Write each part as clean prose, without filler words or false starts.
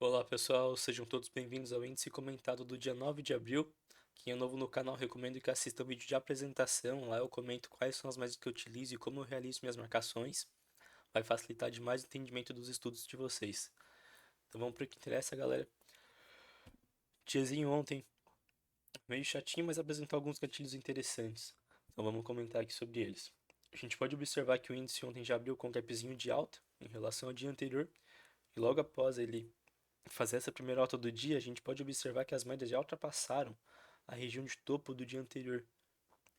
Olá pessoal, sejam todos bem-vindos ao índice comentado do dia 9 de abril. Quem é novo no canal, recomendo que assista o vídeo de apresentação. Lá eu comento quais são as médias que eu utilizo e como eu realizo minhas marcações. Vai facilitar demais o entendimento dos estudos de vocês. Então vamos para o que interessa, galera. Diazinho ontem, meio chatinho, mas apresentou alguns gatilhos interessantes. Então vamos comentar aqui sobre eles. A gente pode observar que o índice ontem já abriu com um gapzinho de alta em relação ao dia anterior. E logo após ele fazer essa primeira alta do dia, a gente pode observar que as médias já ultrapassaram a região de topo do dia anterior.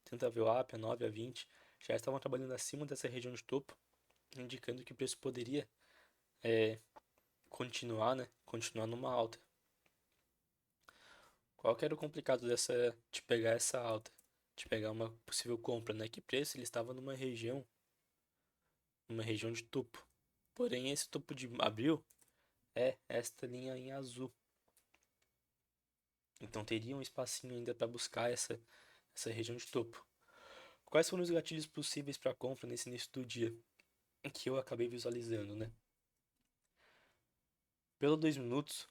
Tanto a VWAP, a 9, a 20, já estavam trabalhando acima dessa região de topo, indicando que o preço poderia continuar, né? Continuar numa alta. Qual que era o complicado de pegar essa alta? De pegar uma possível compra, né? Que preço ele estava numa região de topo. Porém, esse topo de abril é esta linha em azul. Então teria um espacinho ainda para buscar essa região de topo. Quais foram os gatilhos possíveis para compra nesse início do dia que eu acabei visualizando, né? Pelo 2 minutos,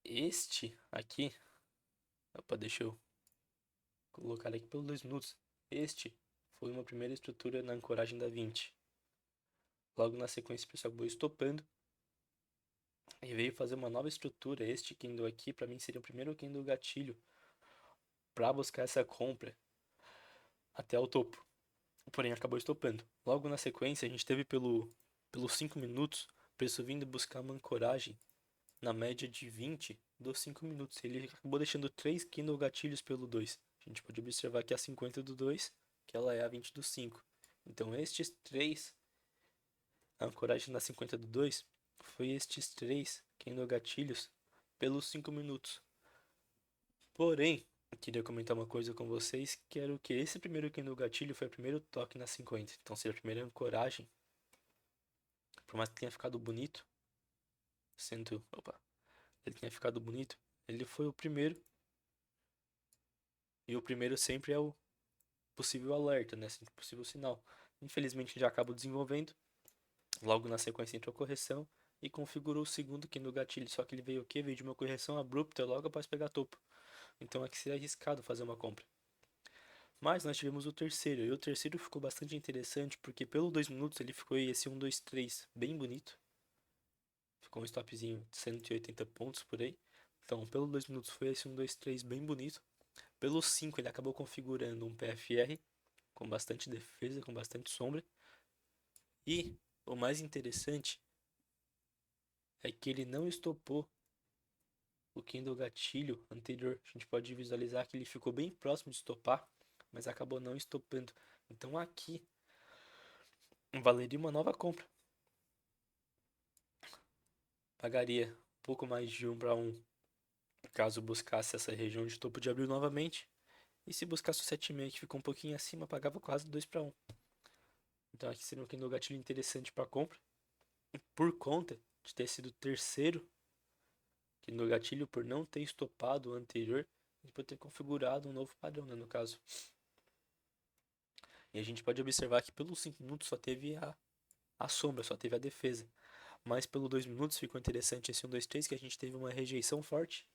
este aqui, opa, deixa eu colocar aqui pelo 2 minutos. Este foi uma primeira estrutura na ancoragem da 20. Logo na sequência, o pessoal acabou estopando e veio fazer uma nova estrutura. Este candle aqui, para mim, seria o primeiro candle gatilho para buscar essa compra até o topo. Porém, acabou estopando. Logo na sequência, a gente teve pelos 5 minutos, o preço vindo buscar uma ancoragem na média de 20 dos 5 minutos. Ele acabou deixando 3 candle gatilhos pelo 2. A gente pode observar que a 50 do 2, que ela é a 20 do 5. Então, estes 3, a ancoragem na 50 do 2, foi estes 3 candle gatilhos pelos 5 minutos. Porém, eu queria comentar uma coisa com vocês, que era o que esse primeiro candle gatilho foi o primeiro toque na 50. Então, seria a primeira ancoragem. Por mais que tenha ficado bonito, ele tenha ficado bonito, ele foi o primeiro. E o primeiro sempre é o possível alerta, né? Sempre o possível sinal. Infelizmente já acabo desenvolvendo. Logo na sequência entrou a correção e configurou o segundo aqui no gatilho. Só que ele veio o quê? Veio de uma correção abrupta logo após pegar topo. Então aqui seria arriscado fazer uma compra. Mas nós tivemos o terceiro. E o terceiro ficou bastante interessante porque pelo 2 minutos ele ficou esse 1, 2, 3 bem bonito. Ficou um stopzinho de 180 pontos por aí. Então pelo 2 minutos foi esse 1, 2, 3 bem bonito. Pelo 5 ele acabou configurando um PFR com bastante defesa, com bastante sombra. E o mais interessante é que ele não estopou o Kindle gatilho anterior. A gente pode visualizar que ele ficou bem próximo de estopar, mas acabou não estopando. Então aqui valeria uma nova compra. Pagaria um pouco mais de 1 para 1 caso buscasse essa região de topo de abril novamente. E se buscasse o 7,5 que ficou um pouquinho acima, pagava quase 2 para 1. Então aqui seria um Kindle gatilho interessante para compra. Por conta de ter sido o terceiro que no gatilho, por não ter estopado o anterior, a gente pode ter configurado um novo padrão, né, no caso. E a gente pode observar que pelos 5 minutos só teve a sombra, só teve a defesa. Mas pelo 2 minutos ficou interessante esse 1, 2, 3, que a gente teve uma rejeição forte.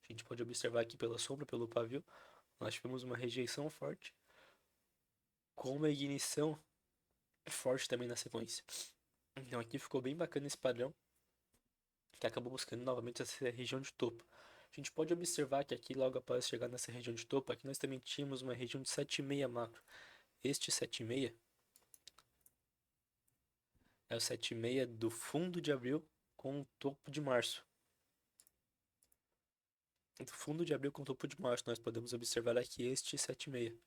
A gente pode observar aqui pela sombra, pelo pavio, nós tivemos uma rejeição forte, com uma ignição forte também na sequência. Então aqui ficou bem bacana esse padrão, que acabou buscando novamente essa região de topo. A gente pode observar que aqui, logo após chegar nessa região de topo, aqui nós também tínhamos uma região de 7,6 macro. Este 7,6 é o 7,6 do fundo de abril com o topo de março. Do fundo de abril com o topo de março, nós podemos observar aqui este 7,6.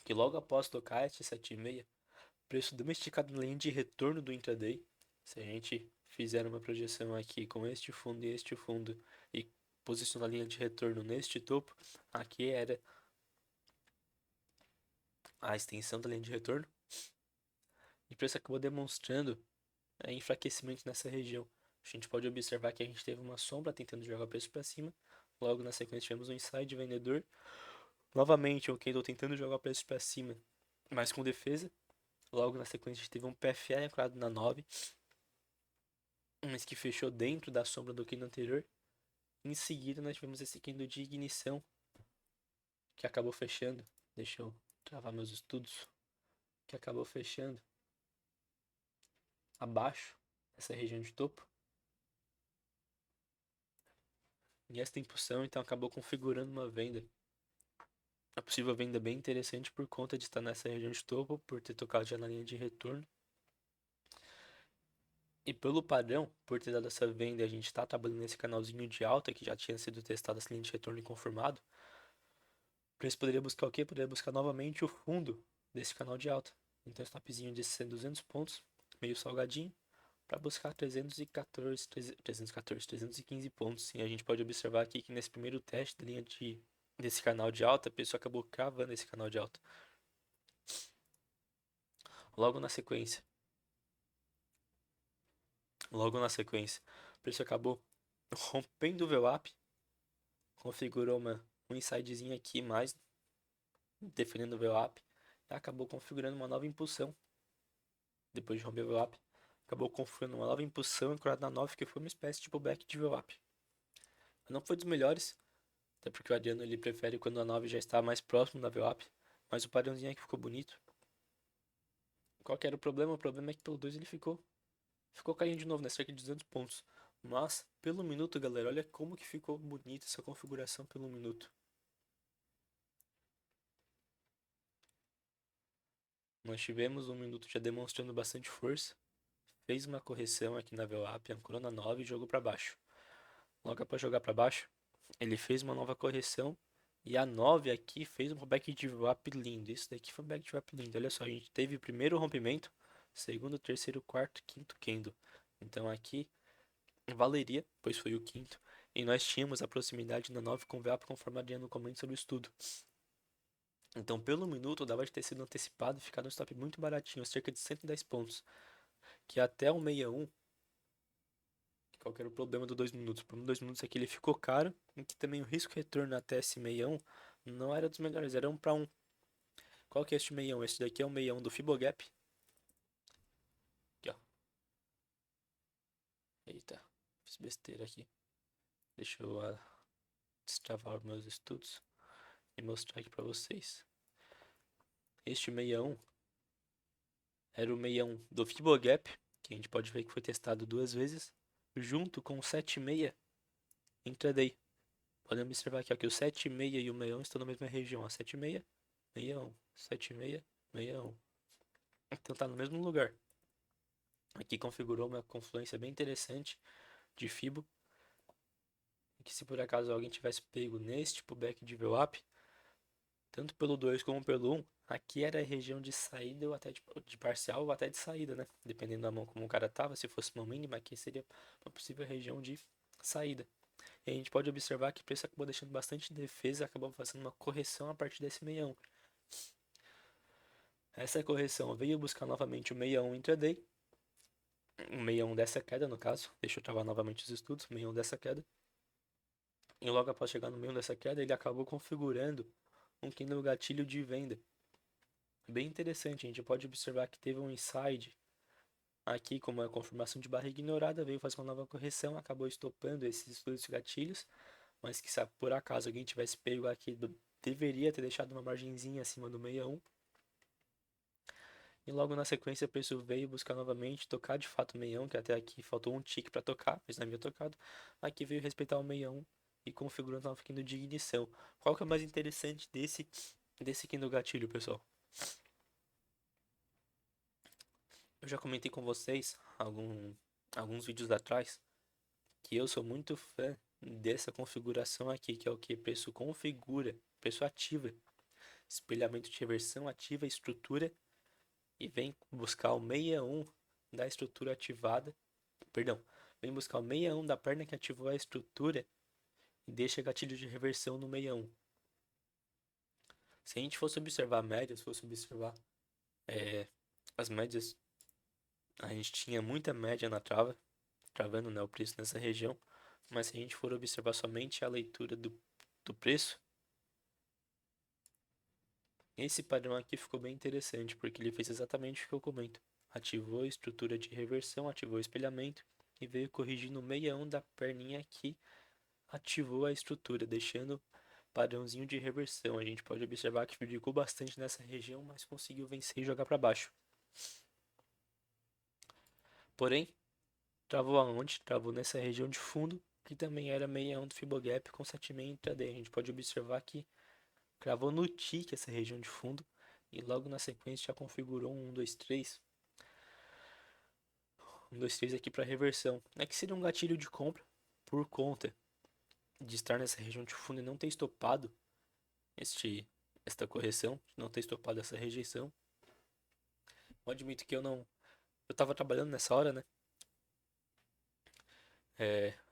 Que logo após tocar este 7,6, preço deu uma esticada na linha de retorno do intraday. Se a gente fizer uma projeção aqui com este fundo e este fundo e posicionar a linha de retorno neste topo, aqui era a extensão da linha de retorno. E o preço acabou demonstrando enfraquecimento nessa região. A gente pode observar que a gente teve uma sombra tentando jogar o preço para cima. Logo na sequência tivemos um inside vendedor. Novamente o candle tentando jogar o preço para cima, mas com defesa. Logo na sequência a gente teve um PFA ancorado na 9. mas que fechou dentro da sombra do candle anterior. Em seguida, nós tivemos esse candle de ignição, que acabou fechando. Deixa eu travar meus estudos. Que acabou fechando abaixo dessa região de topo. E esta impulsão, então, acabou configurando uma venda. A possível venda bem interessante por conta de estar nessa região de topo, por ter tocado já na linha de retorno. E pelo padrão, por ter dado essa venda, a gente está trabalhando nesse canalzinho de alta, que já tinha sido testado essa linha de retorno e confirmado. O preço poderia buscar o quê? Poderia buscar novamente o fundo desse canal de alta. Então, stopzinho de 200 pontos, meio salgadinho, para buscar 315 pontos. E a gente pode observar aqui que nesse primeiro teste da linha desse canal de alta, a pessoa acabou cravando esse canal de alta. Logo na sequência, o preço acabou rompendo o VWAP, configurou um insidezinho aqui mais, defendendo o VWAP, e acabou configurando uma nova impulsão. Depois de romper o VWAP, acabou configurando uma nova impulsão ancorada na 9, que foi uma espécie de pullback de VWAP. Não foi dos melhores, até porque o Adriano ele prefere quando a 9 já está mais próximo da VWAP, mas o padrãozinho aqui ficou bonito. Qual que era o problema? O problema é que pelo 2 ele ficou caindo de novo, né? Cerca de 200 pontos. Mas, pelo minuto, galera, olha como que ficou bonita essa configuração pelo minuto. Nós tivemos um minuto já demonstrando bastante força. Fez uma correção aqui na VWAP, ancorou na 9 e jogou para baixo. Logo após jogar para baixo, ele fez uma nova correção. E a 9 aqui fez um back de VWAP lindo. Isso daqui foi um back de VWAP lindo. Olha só, a gente teve o primeiro rompimento, segundo, terceiro, quarto, quinto candle. Então aqui valeria, pois foi o quinto. E nós tínhamos a proximidade da 9 com VWAP conforme a Adriano comenta sobre o estudo. Então, pelo minuto, dava de ter sido antecipado e ficado um stop muito baratinho, cerca de 110 pontos. Que até o 61, qual que era o problema do 2 minutos? O problema do 2 minutos é que ele ficou caro, e que também o risco retorno até esse 61 não era dos melhores, era 1 para 1. Qual que é este 61? Esse daqui é o 61 do Fibogap. Aqui, ó. Eita, fiz besteira aqui. Deixa eu destravar os meus estudos e mostrar aqui para vocês. Este 61 era o 61 do Fibogap, que a gente pode ver que foi testado duas vezes, junto com o 76 intraday. Podem observar aqui ó, que o 76 e o 61 estão na mesma região, ó, 76, 61, 76, 61. Então tá no mesmo lugar. Aqui configurou uma confluência bem interessante de Fibo, que se por acaso alguém tivesse pego neste pullback de VWAP, tanto pelo 2 como pelo 1, aqui era a região de saída ou até de parcial ou até de saída, né? Dependendo da mão como o cara tava, se fosse uma mínima, aqui seria uma possível região de saída. E a gente pode observar que o preço acabou deixando bastante defesa, acabou fazendo uma correção a partir desse 61. Essa correção veio buscar novamente o 61 intraday, o 61 dessa queda no caso, deixa eu travar novamente os estudos, o 61 dessa queda. E logo após chegar no meio dessa queda, ele acabou configurando um candle gatilho de venda. Bem interessante, a gente pode observar que teve um inside aqui, como a confirmação de barra ignorada, veio fazer uma nova correção, acabou estopando esses dois gatilhos, mas que se por acaso alguém tivesse pego aqui, deveria ter deixado uma margenzinha acima do 61. E logo na sequência o preço veio buscar novamente, tocar de fato o 61, que até aqui faltou um tique para tocar, mas não havia tocado. Aqui veio respeitar o 61 e configurando o candle de ignição. Qual que é o mais interessante desse candle gatilho, pessoal? Eu já comentei com vocês alguns vídeos atrás que eu sou muito fã dessa configuração aqui, que é o que? Preço configura, preço ativa, espelhamento de reversão ativa, estrutura, e vem buscar o 61 da estrutura ativada, perdão, vem buscar o 61 da perna que ativou a estrutura e deixa gatilho de reversão no 61. Se a gente fosse observar médias, fosse observar as médias, a gente tinha muita média na trava, travando, né, o preço nessa região, mas se a gente for observar somente a leitura do preço, esse padrão aqui ficou bem interessante, porque ele fez exatamente o que eu comento. Ativou a estrutura de reversão, ativou o espelhamento e veio corrigir no 61 da perninha que ativou a estrutura, deixando padrãozinho de reversão. A gente pode observar que ficou bastante nessa região, mas conseguiu vencer e jogar para baixo. Porém, travou aonde? Travou nessa região de fundo, que também era 61 do Fibogap com 7,5 intraday. A gente pode observar que cravou no tick essa região de fundo e logo na sequência já configurou um 1, 2, 3. 1, 2, 3 aqui para reversão. É que seria um gatilho de compra por conta de estar nessa região de fundo e não ter estopado esta correção, não ter estopado essa rejeição. Eu admito que eu tava trabalhando nessa hora, né?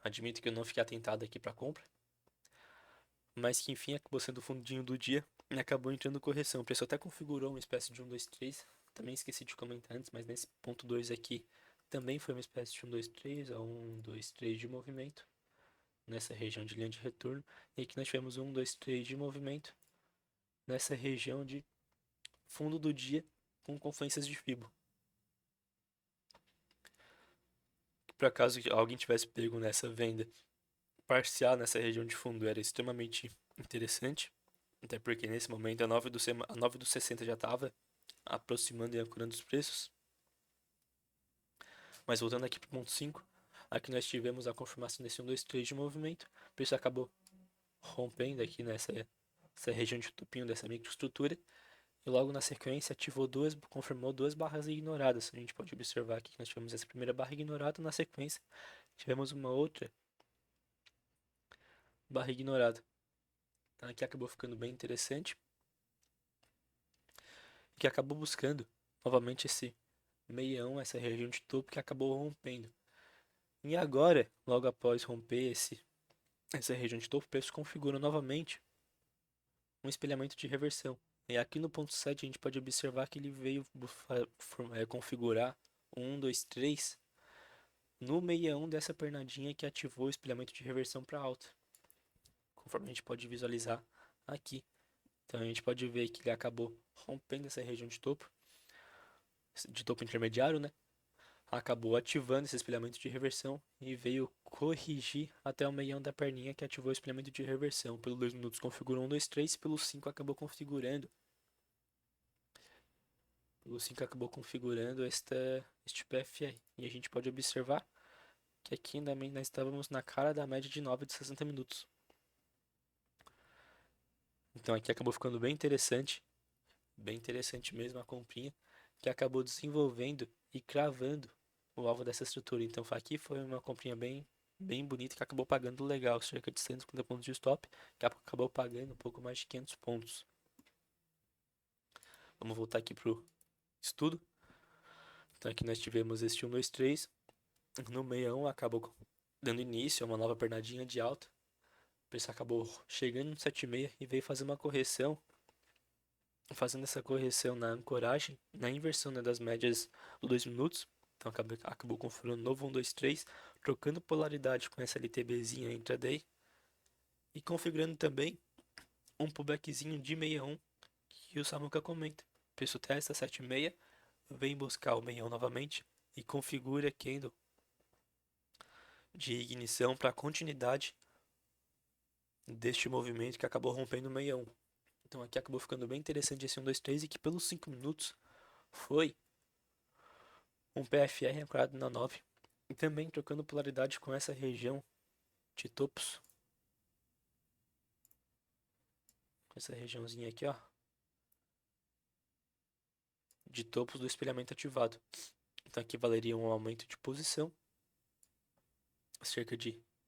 Admito que eu não fiquei atentado aqui para compra, mas que enfim acabou sendo o fundinho do dia e acabou entrando correção. O preço até configurou uma espécie de 1, 2, 3. Também esqueci de comentar antes, mas nesse ponto 2 aqui também foi uma espécie de 1, 2, 3 a 1, 2, 3 de movimento nessa região de linha de retorno. E aqui nós tivemos 1, 2, 3 de movimento nessa região de fundo do dia com confluências de Fibo. Por acaso alguém tivesse pego nessa venda parcial nessa região de fundo, era extremamente interessante, até porque nesse momento a 9 do 60 já estava aproximando e ancorando os preços. Mas voltando aqui para o ponto 5, aqui nós tivemos a confirmação desse 1, 2, 3 de movimento, o preço acabou rompendo aqui nessa região de topinho dessa microestrutura, e logo na sequência confirmou duas barras ignoradas. A gente pode observar aqui que nós tivemos essa primeira barra ignorada, na sequência tivemos uma outra barra ignorada. Então aqui acabou ficando bem interessante, que acabou buscando novamente esse 61, essa região de topo que acabou rompendo. E agora, logo após romper essa região de topo, o preço configura novamente um espelhamento de reversão. E aqui no ponto 7 a gente pode observar que ele veio configurar 1, 2, 3 no 61 dessa pernadinha que ativou o espelhamento de reversão para alta, conforme a gente pode visualizar aqui. Então a gente pode ver que ele acabou rompendo essa região de topo intermediário, né? Acabou ativando esse espelhamento de reversão e veio corrigir até o meião da perninha que ativou o espelhamento de reversão. Pelo 2 minutos configurou 1, 2, 3, pelo 5 acabou configurando. Pelo 5 acabou configurando este PFR. E a gente pode observar que aqui também nós estávamos na cara da média de 9 de 60 minutos. Então aqui acabou ficando bem interessante mesmo a comprinha, que acabou desenvolvendo e cravando o alvo dessa estrutura. Então aqui foi uma comprinha bem bonita que acabou pagando legal, cerca de 150 pontos de stop, que acabou pagando um pouco mais de 500 pontos. Vamos voltar aqui pro estudo. Então aqui nós tivemos este 1, 2, 3. No meião acabou dando início a uma nova pernadinha de alta. O preço acabou chegando no 7,6 e veio fazer uma correção. Fazendo essa correção na ancoragem, na inversão, né, das médias dos 2 minutos. Então acabou configurando um novo 1, 2, 3, trocando polaridade com essa LTBzinha intraday. E configurando também um pullbackzinho de 61 que o Samuka comenta. O preço testa 7,6, vem buscar o 61 novamente e configura candle de ignição para continuidade deste movimento que acabou rompendo o 61. Então aqui acabou ficando bem interessante esse 1, 2, 3 e que pelos 5 minutos foi um PFR ancorado na 9 e também trocando polaridade com essa região de topos. Essa regiãozinha aqui, ó, de topos do espelhamento ativado. Então aqui valeria um aumento de posição,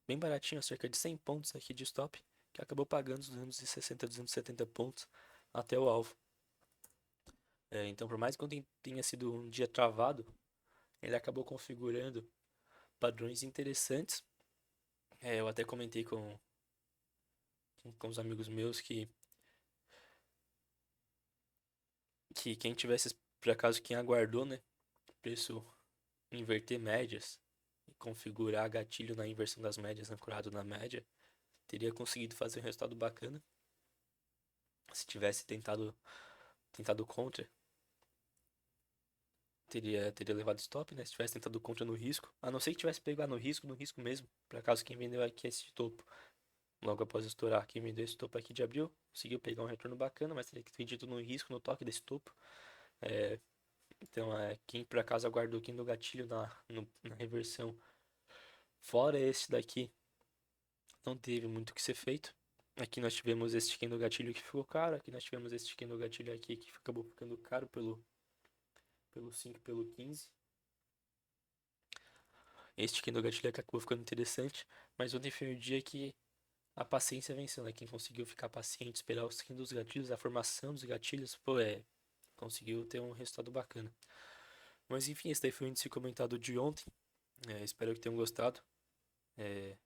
bem baratinho, cerca de 100 pontos aqui de stop, que acabou pagando os 260, 270 pontos até o alvo. Então por mais que tenha sido um dia travado, ele acabou configurando padrões interessantes. Eu até comentei com os amigos meus que quem tivesse, por acaso, quem aguardou, né, preço inverter médias e configurar gatilho na inversão das médias ancorado na média, teria conseguido fazer um resultado bacana se tivesse tentado contra. teria levado stop, né? Se tivesse tentado contra no risco. A não ser que tivesse pego no risco mesmo. Por acaso quem vendeu aqui esse topo, logo após estourar, quem vendeu esse topo aqui de abril, conseguiu pegar um retorno bacana, mas teria que ter vendido no risco, no toque desse topo. Então, quem por acaso aguardou quem do gatilho na reversão, fora esse daqui, não teve muito o que ser feito. Aqui nós tivemos esse chicken do gatilho que ficou caro. Aqui nós tivemos esse chicken do gatilho aqui que acabou ficando caro pelo 5 e pelo 15. Esse chicken do gatilho aqui acabou ficando interessante. Mas ontem foi o dia que a paciência venceu, né? Quem conseguiu ficar paciente, esperar o skin dos gatilhos, a formação dos gatilhos, pô, conseguiu ter um resultado bacana. Mas enfim, esse daí foi o índice comentado de ontem. Espero que tenham gostado. É,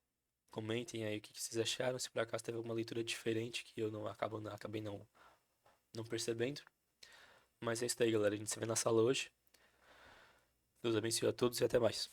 Comentem aí o que vocês acharam, se por acaso teve alguma leitura diferente que eu acabei não percebendo. Mas é isso daí, galera. A gente se vê na sala hoje. Deus abençoe a todos e até mais.